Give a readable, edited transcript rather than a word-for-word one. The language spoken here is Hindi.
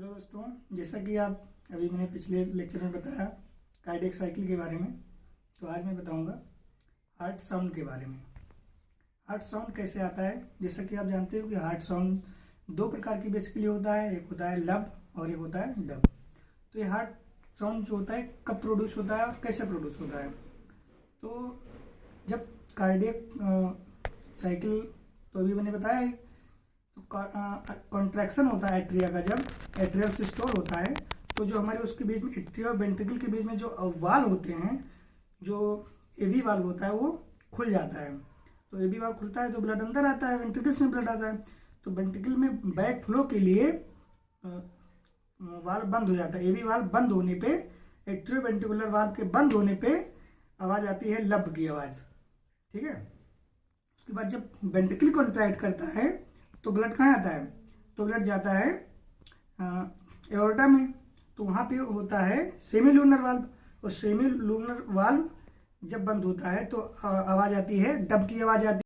हेलो दोस्तों, जैसा कि आप अभी मैंने पिछले लेक्चर में बताया कार्डियक साइकिल के बारे में, तो आज मैं बताऊंगा हार्ट साउंड के बारे में। हार्ट साउंड कैसे आता है? जैसा कि आप जानते हो कि हार्ट साउंड दो प्रकार की बेसिकली होता है, एक होता है लब और एक होता है डब। तो ये हार्ट साउंड जो होता है कब प्रोड्यूस होता है और कैसे प्रोड्यूस होता है? तो जब कार्डियक साइकिल, तो अभी मैंने बताया है, तो कॉन्ट्रैक्शन होता है एट्रिया का, जब एट्रियल सिस्टोल होता है तो जो हमारे उसके बीच में एट्रिया और वेंट्रिकल के बीच में जो वाल्व होते हैं, जो एवी वाल्व होता है वो खुल जाता है। तो एवी वाल्व खुलता है तो ब्लड अंदर आता है, वेंट्रिकल में ब्लड आता है। तो वेंट्रिकल में बैक फ्लो के लिए वाल्व बंद हो जाता है। एवी वाल्व बंद होने पे, एट्रियो वेंट्रिकुलर वाल्व के बंद होने पे आवाज़ आती है लब की आवाज़। ठीक है। उसके बाद जब वेंट्रिकल कॉन्ट्रैक्ट करता है तो ब्लड कहाँ आता है? तो ब्लड जाता है एओर्टा में। तो वहाँ पे होता है सेमी लूनर वाल्व, और सेमी लूनर वाल्व जब बंद होता है तो आवाज़ आती है, डब की आवाज़ आती है।